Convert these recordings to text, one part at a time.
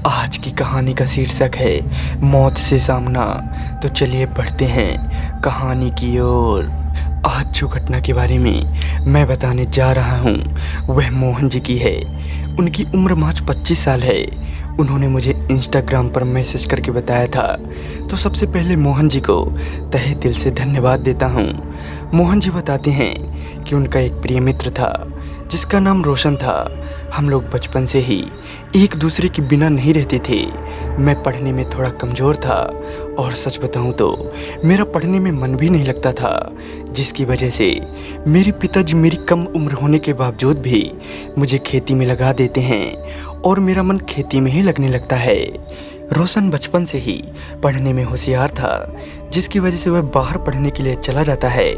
आज की कहानी का शीर्षक है मौत से सामना। तो चलिए बढ़ते हैं कहानी की ओर। आज जो घटना के बारे में मैं बताने जा रहा हूँ वह मोहन जी की है। उनकी उम्र मात्र 25 साल है। उन्होंने मुझे इंस्टाग्राम पर मैसेज करके बताया था। तो सबसे पहले मोहन जी को तहे दिल से धन्यवाद देता हूँ। मोहन जी बताते हैं कि उनका एक प्रिय मित्र था जिसका नाम रोशन था। हम लोग बचपन से ही एक दूसरे के बिना नहीं रहते थे। मैं पढ़ने में थोड़ा कमज़ोर था और सच बताऊं तो मेरा पढ़ने में मन भी नहीं लगता था, जिसकी वजह से मेरे पिताजी मेरी कम उम्र होने के बावजूद भी मुझे खेती में लगा देते हैं और मेरा मन खेती में ही लगने लगता है। रोशन बचपन से ही पढ़ने में होशियार था, जिसकी वजह से वह बाहर पढ़ने के लिए चला जाता है।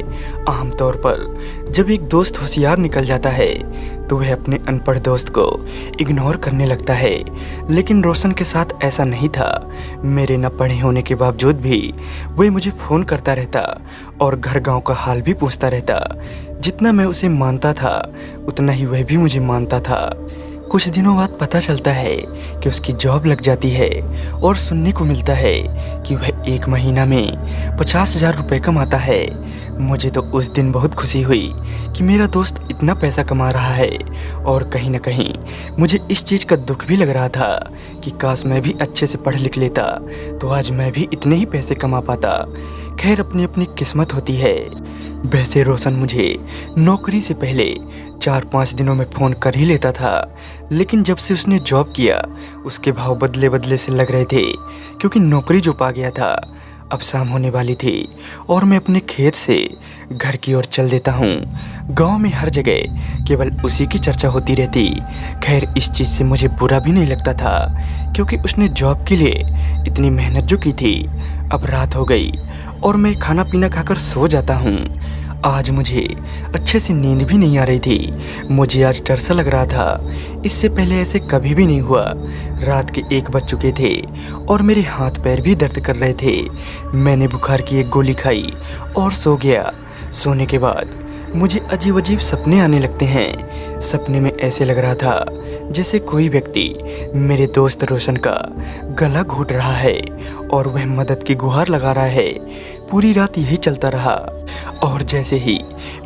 आमतौर पर जब एक दोस्त होशियार निकल जाता है तो वह अपने अनपढ़ दोस्त को इग्नोर करने लगता है, लेकिन रोशन के साथ ऐसा नहीं था। मेरे न पढ़े होने के बावजूद भी वह मुझे फ़ोन करता रहता और घर गांव का हाल भी पूछता रहता। जितना मैं उसे मानता था उतना ही वह भी मुझे मानता था। कुछ दिनों बाद पता चलता है कि उसकी जॉब लग जाती है और सुनने को मिलता है कि वह एक महीना में 50,000 रुपये कमाता है। मुझे तो उस दिन बहुत खुशी हुई कि मेरा दोस्त इतना पैसा कमा रहा है, और कहीं ना कहीं मुझे इस चीज़ का दुख भी लग रहा था कि काश मैं भी अच्छे से पढ़ लिख लेता तो आज मैं भी इतने ही पैसे कमा पाता। खैर, अपनी अपनी किस्मत होती है। वैसे रोशन मुझे नौकरी से पहले 4-5 दिनों में फ़ोन कर ही लेता था, लेकिन जब से उसने जॉब किया उसके भाव बदले बदले से लग रहे थे, क्योंकि नौकरी जो पा गया था। अब शाम होने वाली थी और मैं अपने खेत से घर की ओर चल देता हूँ। गांव में हर जगह केवल उसी की चर्चा होती रहती। खैर, इस चीज़ से मुझे बुरा भी नहीं लगता था, क्योंकि उसने जॉब के लिए इतनी मेहनत जो की थी। अब रात हो गई और मैं खाना पीना खाकर सो जाता हूँ। आज मुझे अच्छे से नींद भी नहीं आ रही थी। मुझे आज डर सा लग रहा था। इससे पहले ऐसे कभी भी नहीं हुआ। रात के 1 बज चुके थे और मेरे हाथ पैर भी दर्द कर रहे थे। मैंने बुखार की एक गोली खाई और सो गया। सोने के बाद मुझे अजीब अजीब सपने आने लगते हैं। सपने में ऐसे लग रहा था जैसे कोई व्यक्ति मेरे दोस्त रोशन का गला घोट रहा है और वह मदद की गुहार लगा रहा है। पूरी रात यही चलता रहा और जैसे ही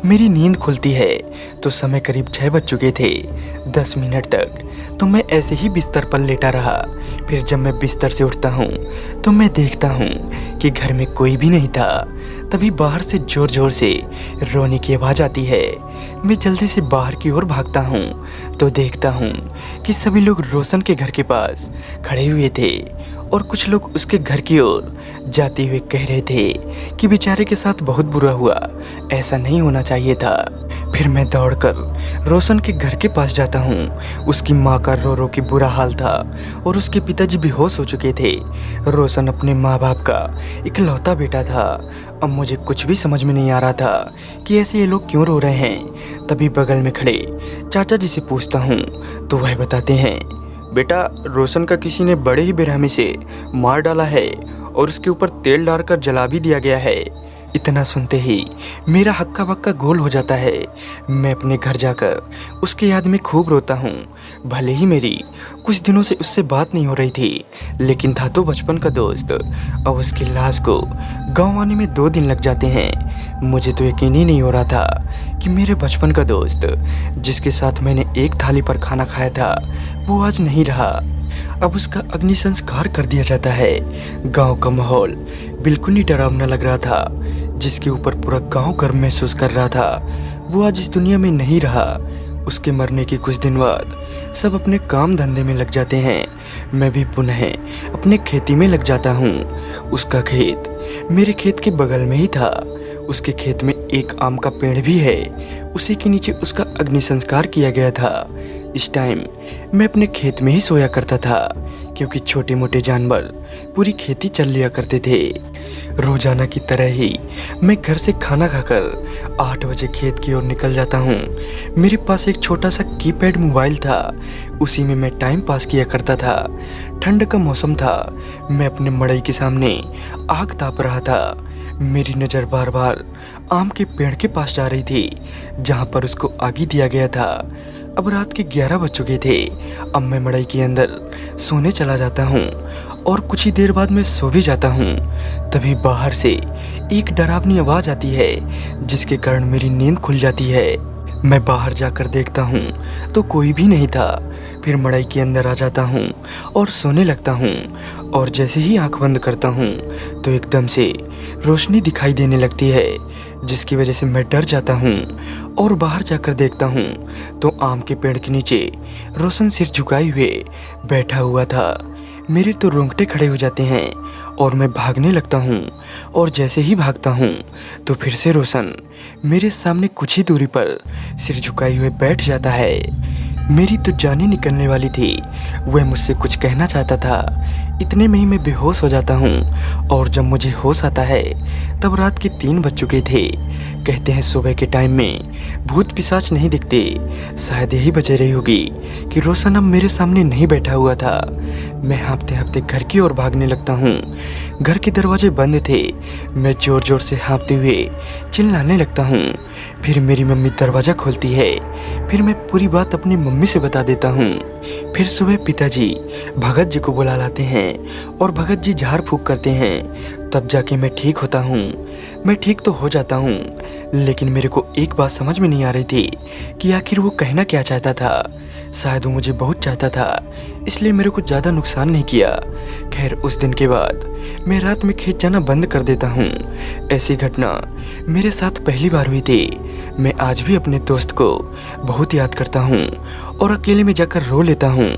मेरी नींद खुलती है तो समय करीब 6 बज चुके थे। 10 मिनट तक तो मैं ऐसे ही बिस्तर पर लेटा रहा। फिर जब मैं बिस्तर से उठता हूँ तो मैं देखता हूँ कि घर में कोई भी नहीं था। तभी बाहर से ज़ोर ज़ोर से रोने की आवाज़ आती है। मैं जल्दी से बाहर की ओर भागता हूँ तो देखता हूँ कि सभी लोग रोशन के घर के पास खड़े हुए थे और कुछ लोग उसके घर की ओर जाते हुए कह रहे थे कि बेचारे के साथ बहुत बुरा हुआ, ऐसा नहीं होना चाहिए था। फिर मैं दौड़कर रोशन के घर के पास जाता हूँ। उसकी माँ का रो रो के बुरा हाल था और उसके पिताजी बेहोश हो चुके थे। रोशन अपने माँ बाप का इकलौता बेटा था। अब मुझे कुछ भी समझ में नहीं आ रहा था कि ऐसे ये लोग क्यों रो रहे हैं। तभी बगल में खड़े चाचा जी से पूछता हूँ तो वह बताते हैं, बेटा, रोशन का किसी ने बड़े ही बेरहमी से मार डाला है और उसके ऊपर तेल डालकर जला भी दिया गया है। इतना सुनते ही मेरा हक्का बक्का गोल हो जाता है। मैं अपने घर जाकर उसके याद में खूब रोता हूँ। भले ही मेरी कुछ दिनों से उससे बात नहीं हो रही थी, लेकिन था तो बचपन का दोस्त। अब उसकी लाश को गांव आने में 2 दिन लग जाते हैं। मुझे तो यकीन ही नहीं हो रहा था कि मेरे बचपन का दोस्त, जिसके साथ मैंने एक थाली पर खाना खाया था, वो आज नहीं रहा। अब उसका अग्नि संस्कार कर दिया जाता है। गांव का माहौल बिल्कुल ही डरावना लग रहा था, जिसके ऊपर पूरा गांव गर्व महसूस कर रहा था। वो आज इस दुनिया में नहीं रहा। उसके मरने के कुछ दिन बाद सब अपने काम धंधे में लग जाते हैं। मैं भी पुनः अपने खेती में लग जाता हूँ। उसका खेत मेरे खेत के बगल में ही था। उसके खेत में एक आम का पेड़ भी है। उसी के नीचे उसका अग्नि संस्कार किया गया था। इस टाइम मैं अपने खेत में ही सोया करता था, क्योंकि छोटे मोटे जानवर पूरी खेती चल लिया करते थे। रोजाना की तरह ही मैं घर से खाना खाकर 8 बजे खेत की ओर निकल जाता हूँ। मेरे पास एक छोटा सा कीपैड मोबाइल था। उसी में मैं टाइम पास किया करता था। ठंड का मौसम था। मैं अपने मड़ई के सामने आग ताप रहा था। मेरी नज़र बार बार आम के पेड़ के पास जा रही थी, जहाँ पर उसको आगी दिया गया था। अब रात के 11 बज चुके थे। अब मैं मड़ई के अंदर सोने चला जाता हूँ और कुछ ही देर बाद मैं सो भी जाता हूँ। तभी बाहर से एक डरावनी आवाज़ आती है जिसके कारण मेरी नींद खुल जाती है। मैं बाहर जाकर देखता हूँ तो कोई भी नहीं था। फिर मड़ई के अंदर आ जाता हूँ और सोने लगता हूँ और जैसे ही आंख बंद करता हूँ तो एकदम से रोशनी दिखाई देने लगती है, जिसकी वजह से मैं डर जाता हूँ और बाहर जाकर देखता हूँ तो आम के पेड़ के नीचे रोशन सिर झुकाए हुए बैठा हुआ था। मेरे तो रोंगटे खड़े हो जाते हैं और मैं भागने लगता हूँ और जैसे ही भागता हूँ तो फिर से रोशन मेरे सामने कुछ ही दूरी पर सिर झुकाए हुए बैठ जाता है। मेरी तो जान ही निकलने वाली थी। वह मुझसे कुछ कहना चाहता था। इतने में ही मैं बेहोश हो जाता हूँ और जब मुझे होश आता है तब रात के 3 बज चुके थे। कहते हैं सुबह के टाइम में भूत पिशाच नहीं दिखते। शायद यही वजह रही होगी कि रोशन अब मेरे सामने नहीं बैठा हुआ था। मैं हाँफते हाँफते घर की ओर भागने लगता हूँ। घर के दरवाजे बंद थे। मैं ज़ोर ज़ोर से हाँफते हुए चिल्लाने लगता हूँ। फिर मेरी मम्मी दरवाज़ा खोलती है। फिर मैं पूरी बात अपनी मम्मी से बता देता हूँ। फिर सुबह पिताजी भगत जी को बुला लाते हैं और भगत जी झाड़ फूँक करते हैं। तब जाके मैं ठीक होता हूँ। मैं ठीक तो हो जाता हूँ, लेकिन मेरे को एक बात समझ में नहीं आ रही थी कि आखिर वो कहना क्या चाहता था। शायद वो मुझे बहुत चाहता था, इसलिए मेरे को ज़्यादा नुकसान नहीं किया। खैर उस दिन के बाद मैं रात में खेत जाना बंद कर देता हूँ। ऐसी घटना मेरे साथ पहली बार हुई थी। मैं आज भी अपने दोस्त को बहुत याद करता हूँ और अकेले में जाकर रो लेता हूँ।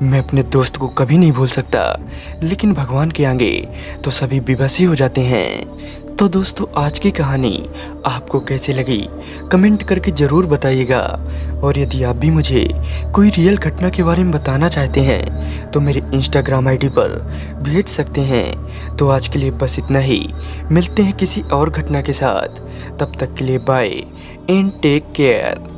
मैं अपने दोस्त को कभी नहीं भूल सकता, लेकिन भगवान के आगे तो सभी बेबस ही हो जाते हैं। तो दोस्तों, आज की कहानी आपको कैसे लगी कमेंट करके ज़रूर बताइएगा। और यदि आप भी मुझे कोई रियल घटना के बारे में बताना चाहते हैं तो मेरे इंस्टाग्राम आईडी पर भेज सकते हैं। तो आज के लिए बस इतना ही। मिलते हैं किसी और घटना के साथ। तब तक के लिए बाय एंड टेक केयर।